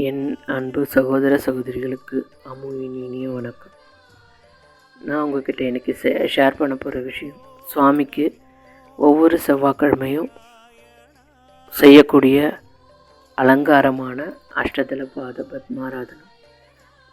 என் அன்பு சகோதர சகோதரிகளுக்கு அம்முவின் இனிய வணக்கம். நான் உங்ககிட்ட இன்றைக்கி ஷேர் பண்ண போகிற விஷயம், சுவாமிக்கு ஒவ்வொரு செவ்வாய்க்கிழமையும் செய்யக்கூடிய அலங்காரமான அஷ்டதள பாத பத்மாராதனம்.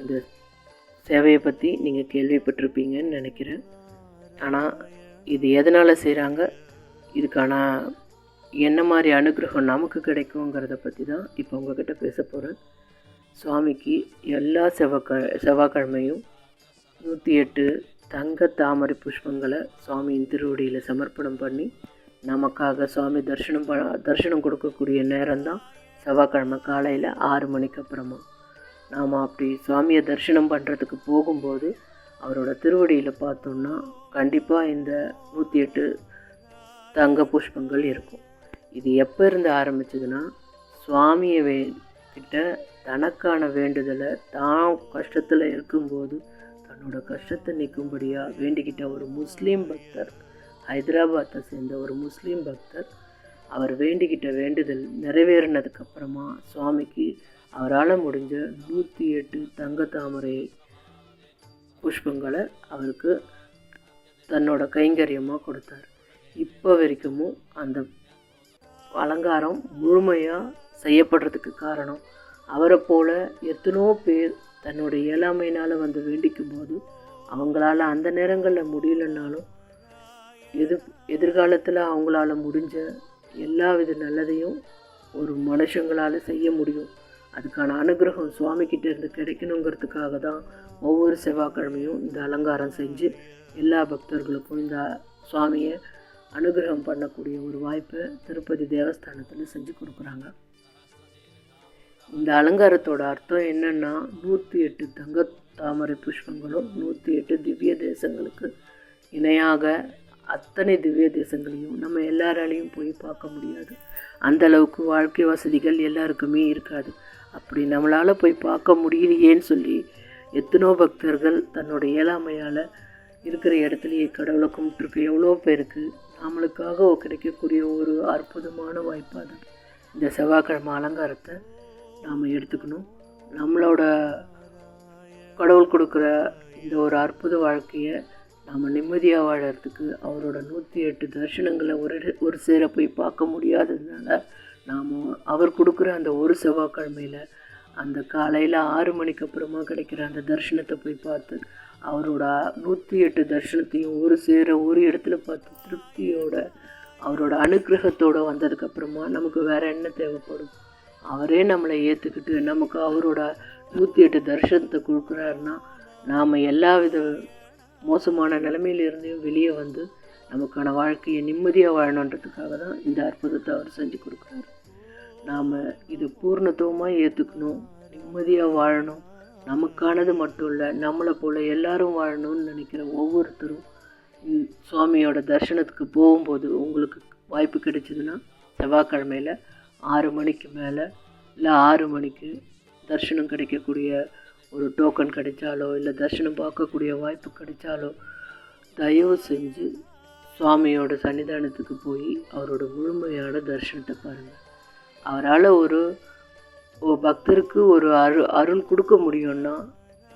இந்த சேவையை பற்றி நீங்கள் கேள்விப்பட்டிருப்பீங்கன்னு நினைக்கிறேன். ஆனால் இது எதனால் செய்கிறாங்க, இதுக்கான என்ன மாதிரி அனுகிரகம் நமக்கு கிடைக்குங்கிறத பற்றி தான் இப்போ உங்ககிட்ட பேச போகிறேன். சுவாமிக்கு எல்லா செவ்வாய்க்கிழமையும் 108 தங்க தாமரை புஷ்பங்களை சுவாமியின் திருவடியில் சமர்ப்பணம் பண்ணி நமக்காக சுவாமி தரிசனம் கொடுக்கக்கூடிய நேரம்தான் செவ்வாய்க்கிழமை காலையில் 6 மணிக்கு அப்புறமா. நாம் அப்படி சுவாமியை தரிசனம் பண்ணுறதுக்கு போகும்போது அவரோட திருவடியில் பார்த்தோம்னா கண்டிப்பாக இந்த 108 தங்க புஷ்பங்கள் இருக்கும். இது எப்போ இருந்து ஆரம்பிச்சதுன்னா, சுவாமியை கிட்ட தனக்கான வேண்டுதலை தான் கஷ்டத்தில் இருக்கும்போது தன்னோட கஷ்டத்தை நீக்கும்படியாக வேண்டிக்கிட்ட ஒரு முஸ்லீம் பக்தர், ஹைதராபாத்தை சேர்ந்த ஒரு முஸ்லீம் பக்தர், அவர் வேண்டிக்கிட்ட வேண்டுதல் நிறைவேறினதுக்கப்புறமா சுவாமிக்கு அவரால் முடிஞ்ச 108 தங்க தாமரை புஷ்பங்களை அவருக்கு தன்னோட கைங்கரியமாக கொடுத்தார். இப்போ வரைக்கும் அந்த அலங்காரம் முழுமையாக செய்யப்படுறதுக்கு காரணம், அவரை போல் எத்தனோ பேர் தன்னோட இயலாமையினால் வந்து வேண்டிக்கும் போது அவங்களால அந்த நேரங்களில் முடியலன்னாலும் எதிர்காலத்தில் அவங்களால முடிஞ்ச எல்லா வித நல்லதையும் ஒரு மனுஷங்களால் செய்ய முடியும். அதுக்கான அனுகிரகம் சுவாமிக்கிட்ட இருந்து கிடைக்கணுங்கிறதுக்காக தான் ஒவ்வொரு செவ்வாய்க்கிழமையும் இந்த அலங்காரம் செஞ்சு எல்லா பக்தர்களுக்கும் இந்த சுவாமியை அனுகிரகம் பண்ணக்கூடிய ஒரு வாய்ப்பை திருப்பதி தேவஸ்தானத்தில் செஞ்சு கொடுக்குறாங்க. இந்த அலங்காரத்தோட அர்த்தம் என்னென்னா, 108 தங்க தாமரை புஷ்பங்களும் 108 திவ்ய தேசங்களுக்கு இணையாக அத்தனை திவ்ய தேசங்களையும் நம்ம எல்லாராலையும் போய் பார்க்க முடியாது. அந்தளவுக்கு வாழ்க்கை வசதிகள் எல்லாருக்குமே இருக்காது. அப்படி நம்மளால் போய் பார்க்க முடியலையேன்னு சொல்லி எத்தனோ பக்தர்கள் தன்னோட இயலாமையால் இருக்கிற இடத்துலையே கடவுளை கும்பிட்டுருக்கு எவ்வளோ பேருக்கு நம்மளுக்காக கிடைக்கக்கூடிய ஒரு அற்புதமான வாய்ப்பாக அது. இந்த செவ்வாய்க்கிழமை அலங்காரத்தை நாம் எடுத்துக்கணும். நம்மளோட கடவுள் கொடுக்குற இந்த ஒரு அற்புத வாழ்க்கையை நாம் நிம்மதியாக வாழறதுக்கு அவரோட 108 தரிசனங்களை ஒரு சேர போய் பார்க்க முடியாததுனால நாம் அவர் கொடுக்குற அந்த ஒரு செவ்வாய்க்கிழமையில் அந்த காலையில் 6 மணிக்கு அப்புறமா கிடைக்கிற அந்த தரிசனத்தை போய் பார்த்து அவரோட 108 தரிசனத்தையும் ஒரு சேர ஒரு இடத்துல பார்த்து திருப்தியோட அவரோட அனுகிரகத்தோடு வந்ததுக்கப்புறமா நமக்கு வேறு என்ன தேவைப்படும்? அவரே நம்மளை ஏற்றுக்கிட்டு நமக்கு அவரோட 108 தரிசனத்தை கொடுக்குறாருன்னா நாம் எல்லா வித மோசமான நிலைமையிலிருந்தையும் வெளியே வந்து நமக்கான வாழ்க்கையை நிம்மதியாக வாழணுன்றதுக்காக தான் இந்த அற்புதத்தை அவர் செஞ்சு கொடுக்குறாரு. நாம் இதை பூர்ணத்துவமாக ஏற்றுக்கணும், நிம்மதியாக வாழணும். நமக்கானது மட்டும் இல்லை, நம்மளை போல் எல்லாரும் வாழணும்னு நினைக்கிற ஒவ்வொருத்தரும் சுவாமியோட தரிசனத்துக்கு போகும்போது உங்களுக்கு வாய்ப்பு கிடைச்சிதுன்னா செவ்வாய்க்கிழமையில் 6 மணிக்கு மேலே இல்லை 6 மணிக்கு தரிசனம் கிடைக்கக்கூடிய ஒரு டோக்கன் கிடைச்சாலோ இல்லை தரிசனம் பார்க்கக்கூடிய வாய்ப்பு கிடைச்சாலோ தயவு செஞ்சு சுவாமியோட சன்னிதானத்துக்கு போய் அவரோட முழுமையான தரிசனத்தை பாருங்கள். அவரால் ஒரு பக்தருக்கு ஒரு அருள் கொடுக்க முடியும்னா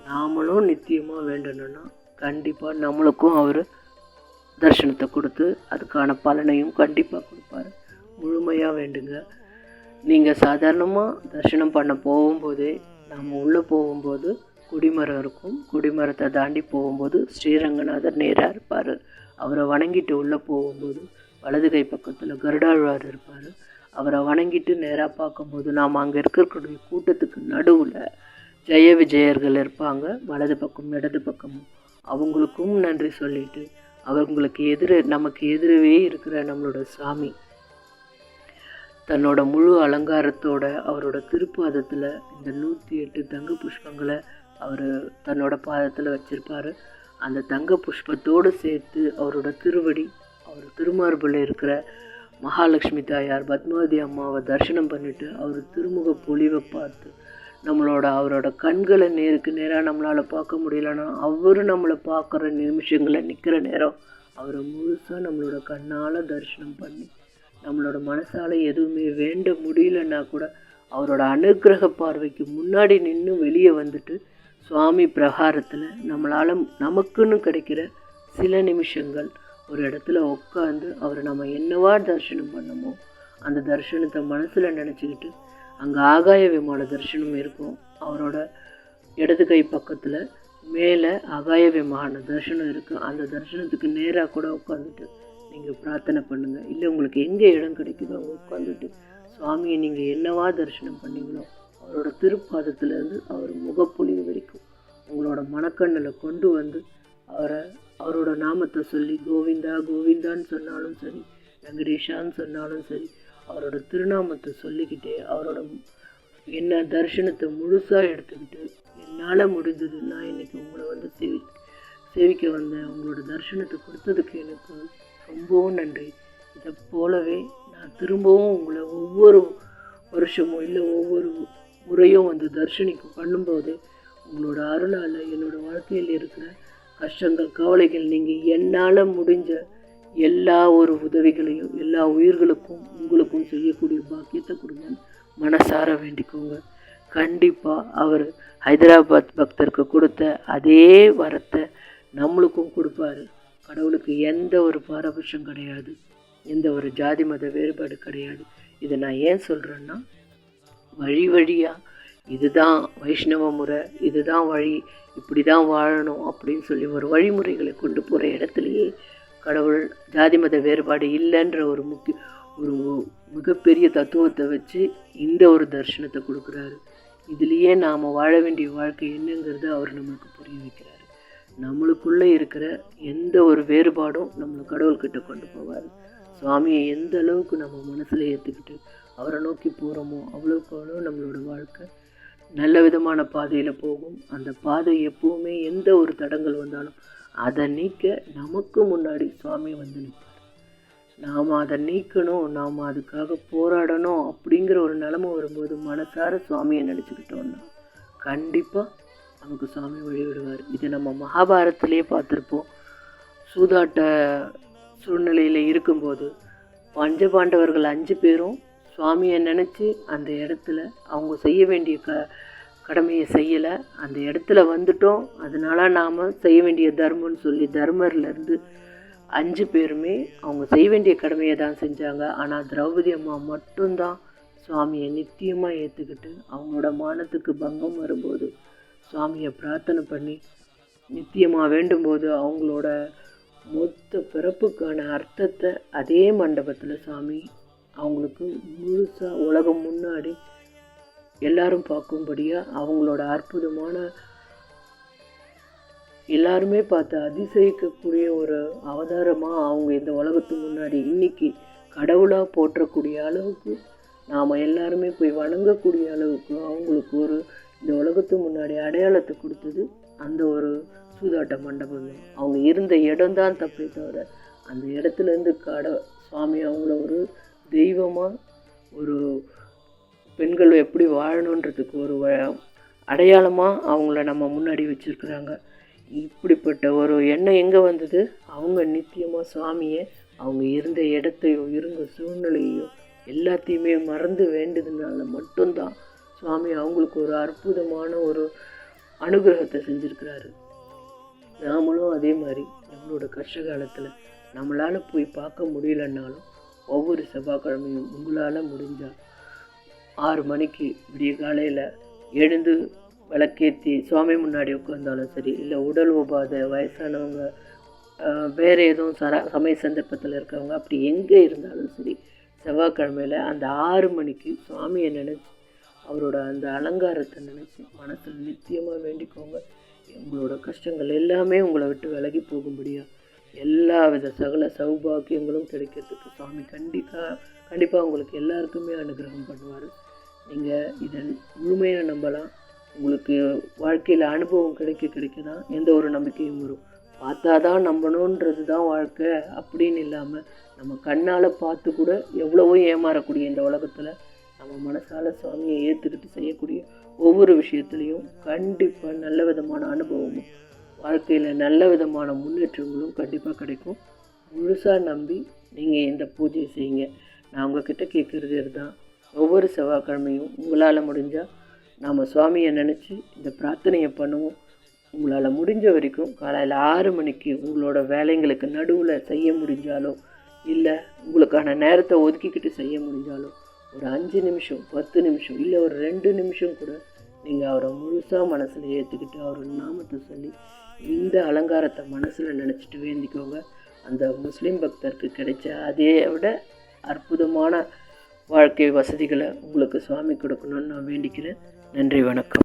நாமளும் நித்தியமாக வேண்டணும்னா கண்டிப்பாக நம்மளுக்கும் அவர் தரிசனத்தை கொடுத்து அதுக்கான பலனையும் கண்டிப்பாக கொடுப்பார். முழுமையாக வேண்டுங்க. நீங்கள் சாதாரணமாக தரிசனம் பண்ண போகும்போதே நாம் உள்ளே போகும்போது கொடிமரம் இருக்கும். கொடிமரத்தை தாண்டி போகும்போது ஸ்ரீரங்கநாதர் நேராக இருப்பார். அவரை வணங்கிட்டு உள்ளே போகும்போது வலது கை பக்கத்தில் கருடாழ்வார் இருப்பார். அவரை வணங்கிட்டு நேராக பார்க்கும்போது நாம் அங்கே இருக்கக்கூடிய கூட்டத்துக்கு நடுவில் ஜெய விஜயர்கள் இருப்பாங்க, வலது பக்கம் இடது பக்கமும். அவங்களுக்கும் நன்றி சொல்லிட்டு அவங்களுக்கு நமக்கு எதிரவே இருக்கிற நம்மளோட சாமி தன்னோட முழு அலங்காரத்தோட அவரோட திருப்பாதத்தில் இந்த 108 தங்க புஷ்பங்களை அவர் தன்னோட பாதத்தில் வச்சுருப்பார். அந்த தங்க புஷ்பத்தோடு சேர்த்து அவரோட திருவடி, அவர் திருமார்பில் இருக்கிற மகாலட்சுமி தாயார் பத்மாவதி அம்மாவை தரிசனம் பண்ணிவிட்டு அவர் திருமுக பொலிவை பார்த்து அவரோட கண்களை நேருக்கு நேராக நம்மளால் பார்க்க முடியலன்னா அவர் நம்மளை பார்க்குற நிமிஷங்களை நிற்கிற நேரம் அவரை முழுசாக நம்மளோட கண்ணால் தரிசனம் பண்ணி நம்மளோட மனசால் எதுவுமே வேண்ட முடியலன்னா கூட அவரோட அனுக்கிரக பார்வைக்கு முன்னாடி நின்று வெளியே வந்துட்டு சுவாமி பிரகாரத்தில் நமக்குன்னு கிடைக்கிற சில நிமிஷங்கள் ஒரு இடத்துல உட்காந்து அவரை நம்ம என்னவா தரிசனம் பண்ணமோ அந்த தரிசனத்தை மனசில் நினச்சிக்கிட்டு அங்கே ஆகாய விமான தரிசனம் இருக்கும். அவரோட இடது கை பக்கத்தில் மேலே ஆகாய விமான தரிசனம் இருக்குது. அந்த தரிசனத்துக்கு நேராக கூட உட்காந்துட்டு நீங்கள் பிரார்த்தனை பண்ணுங்கள். இல்லை உங்களுக்கு எங்கே இடம் கிடைக்குதோ அங்கே உட்காந்துட்டு சுவாமியை நீங்கள் என்னவா தரிசனம் பண்ணீங்களோ அவரோட திருப்பாதத்துலேருந்து அவர் முகப்பொழிவு வரைக்கும் உங்களோட மனக்கண்ணில் கொண்டு வந்து அவரோட நாமத்தை சொல்லி கோவிந்தா கோவிந்தான்னு சொன்னாலும் சரி, வெங்கடேஷான்னு சொன்னாலும் சரி, அவரோட திருநாமத்தை சொல்லிக்கிட்டே அவரோட என்ன தரிசனத்தை முழுசாக எடுத்துக்கிட்டு என்னால் முடிஞ்சது நான் இன்றைக்கி உங்களை வந்து சேவிக்க வந்தேன், உங்களோட தரிசனத்தை கொடுத்ததுக்கு எனக்கு ரொம்பவும் நன்றி. இதை போலவே நான் திரும்பவும் உங்களை ஒவ்வொரு வருஷமும் இல்லை ஒவ்வொரு முறையும் வந்து தரிசனிக்கும் பண்ணும்போது உங்களோட அருளால் என்னோடய வாழ்க்கையில் இருக்கிற கஷ்டங்கள் கவலைகள் நீங்கள் என்னால் முடிஞ்ச எல்லா ஒரு உதவிகளையும் எல்லா உயிர்களுக்கும் உங்களுக்கும் செய்யக்கூடிய பாக்கியத்தை கொடுங்க மனசார வேண்டிக்கோங்க. கண்டிப்பாக அவர் ஹைதராபாத் பக்தருக்கு கொடுத்த அதே வரத்தை நம்மளுக்கும் கொடுப்பாரு. கடவுளுக்கு எந்த ஒரு பாரபட்சம் கிடையாது, எந்த ஒரு ஜாதி மத வேறுபாடு கிடையாது. இதை நான் ஏன் சொல்கிறேன்னா, வழியாக இதுதான் வைஷ்ணவ முறை, இதுதான் வழி, இப்படி தான் வாழணும் அப்படின்னு சொல்லி ஒரு வழிமுறைகளை கொண்டு போகிற இடத்துலையே கடவுள் ஜாதி மத வேறுபாடு இல்லைன்ற ஒரு மிகப்பெரிய தத்துவத்தை வச்சு இந்த ஒரு தரிசனத்தை கொடுக்குறாரு. இதுலேயே நாம் வாழ வேண்டிய வாழ்க்கை என்னங்கிறத அவர் நம்மளுக்கு புரிய வைக்கிறாரு. நம்மளுக்குள்ளே இருக்கிற எந்த ஒரு வேறுபாடும் நம்மளை கடவுள்கிட்ட கொண்டு போவார். சுவாமியை எந்த அளவுக்கு நம்ம மனசில் ஏற்றுக்கிட்டு அவரை நோக்கி போகிறோமோ அவ்வளோக்கு அவ்வளோ நம்மளோட வாழ்க்கை நல்ல விதமான பாதையில் போகும். அந்த பாதை எப்போவுமே எந்த ஒரு தடங்கள் வந்தாலும் அதை நீக்க நமக்கு முன்னாடி சுவாமி வந்து நிற்பார். நாம் அதை நீக்கணும், நாம் அதுக்காக போராடணும் அப்படிங்கிற ஒரு நிலைமை வரும்போது மனசார சுவாமியை நினச்சிக்கிட்டோன்னா கண்டிப்பாக நமக்கு சுவாமி வழிவிடுவார். இதை நம்ம மகாபாரதத்திலே பார்த்துருப்போம். சூதாட்ட சூழ்நிலையில் இருக்கும்போது பஞ்சபாண்டவர்கள் 5 பேரும் சுவாமியை நினச்சி அந்த இடத்துல அவங்க செய்ய வேண்டிய கடமையை செய்யலை. அந்த இடத்துல வந்துட்டோம், அதனால நாம் செய்ய வேண்டிய தர்மம்னு சொல்லி தர்மர்லேருந்து 5 பேருமே அவங்க செய்ய வேண்டிய கடமையை தான் செஞ்சாங்க. ஆனால் திரௌபதி அம்மா மட்டும்தான் சுவாமியை நித்தியமாக ஏற்றுக்கிட்டு அவங்களோட மானத்துக்கு பங்கம் வரும்போது சுவாமியை பிரார்த்தனை பண்ணி நித்தியமாக வேண்டும்போது அவங்களோட மொத்த பிறப்புக்கான அர்த்தத்தை அதே மண்டபத்தில் சாமி அவங்களுக்கு முழுசாக உலகம் முன்னாடி எல்லாரும் பார்க்கும்படியாக அவங்களோட அற்புதமான எல்லாருமே பார்த்து அதிசயிக்கக்கூடிய ஒரு அவதாரமாக அவங்க இந்த உலகத்து முன்னாடி இன்றைக்கி கடவுளாக போற்றக்கூடிய அளவுக்கு நாம் எல்லாருமே போய் வணங்கக்கூடிய அளவுக்கு அவங்களுக்கு ஒரு இந்த உலகத்து முன்னாடி அடையாளத்தை கொடுத்தது அந்த ஒரு சூதாட்ட மண்டபம் தான். அவங்க இருந்த இடம் தான் தப்பே தவிர அந்த இடத்துலேருந்து சுவாமி அவங்கள ஒரு தெய்வமாக ஒரு பெண்கள் எப்படி வாழணுன்றதுக்கு ஒரு அடையாளமாக அவங்கள நம்ம முன்னாடி வச்சுருக்குறாங்க. இப்படிப்பட்ட ஒரு எண்ணம் எங்கே வந்தது? அவங்க நித்தியமாக சுவாமியை அவங்க இருந்த இடத்தையோ இருந்த சூழ்நிலையோ எல்லாத்தையுமே மறந்து வேண்டதுனால மட்டும்தான் சுவாமி அவங்களுக்கு ஒரு அற்புதமான ஒரு அனுகிரகத்தை செஞ்சுருக்கிறாரு. நாமளும் அதே மாதிரி நம்மளோட கஷ்ட காலத்தில் நம்மளால் போய் பார்க்க முடியலன்னாலும் ஒவ்வொரு செவ்வாய்க்கிழமையும் உங்களால் முடிஞ்சால் 6 மணிக்கு விடிய காலையில் எழுந்து விளக்கேற்றி சுவாமி முன்னாடி உட்காந்தாலும் சரி, இல்லை உடல் உபாதை வயசானவங்க வேறு எதுவும் சமய சந்தர்ப்பத்தில் இருக்கவங்க அப்படி எங்கே இருந்தாலும் சரி செவ்வாய்க்கிழமையில் அந்த 6 மணிக்கு சுவாமியை நினச்சி அவரோட அந்த அலங்காரத்தை நினச்சி மனசில் நித்தியமாக வேண்டிக்கோங்க. உங்களோட கஷ்டங்கள் எல்லாமே உங்களை விட்டு விலகி போகும்படியா எல்லா வித சகல சௌபாக்கியங்களும் கிடைக்கிறதுக்கு சுவாமி கண்டிப்பாக உங்களுக்கு எல்லாருக்குமே அனுகிரகம் பண்ணுவார். நீங்கள் இதை முழுமையாக நம்பலாம். உங்களுக்கு வாழ்க்கையில் அனுபவம் கிடைக்க தான் எந்த ஒரு நம்பிக்கையும் வரும். பார்த்தா தான் நம்பணுன்றது தான் வாழ்க்கை அப்படின்னு இல்லாமல் நம்ம கண்ணால் பார்த்து கூட எவ்வளவோ ஏமாறக்கூடிய இந்த உலகத்தில் நம்ம மனசால் சுவாமியை ஏற்றுக்கிட்டு செய்யக்கூடிய ஒவ்வொரு விஷயத்துலேயும் கண்டிப்பாக நல்ல விதமான அனுபவமும் வாழ்க்கையில் நல்ல விதமான முன்னேற்றங்களும் கண்டிப்பாக கிடைக்கும். முழுசாக நம்பி நீங்கள் இந்த பூஜையை செய்யுங்க. நான் உங்ககிட்ட கேட்குறது இதுதான், ஒவ்வொரு செவ்வாய்க்கிழமையும் உங்களால் முடிஞ்சால் நாம் சுவாமியை நினச்சி இந்த பிரார்த்தனையை பண்ணுவோம். உங்களால் முடிஞ்ச வரைக்கும் காலையில் 6 மணிக்கு உங்களோட வேலைங்களுக்கு நடுவில் செய்ய முடிஞ்சாலோ, இல்லை உங்களுக்கான நேரத்தை ஒதுக்கிக்கிட்டு செய்ய முடிஞ்சாலோ, ஒரு 5 நிமிஷம் 10 நிமிஷம் இல்லை ஒரு 2 நிமிஷம் கூட நீங்கள் அவரை முழுசாக மனசில் ஏற்றுக்கிட்டு அவரோட நாமத்தை சொல்லி இந்த அலங்காரத்தை மனசில் நினச்சிட்டு வேண்டிக்கோங்க. அந்த முஸ்லீம் பக்தருக்கு கிடைச்ச அதே விட அற்புதமான வாழ்க்கை வசதிகளை உங்களுக்கு சுவாமி கொடுக்கணும்னு நான் வேண்டிக்கிறேன். நன்றி, வணக்கம்.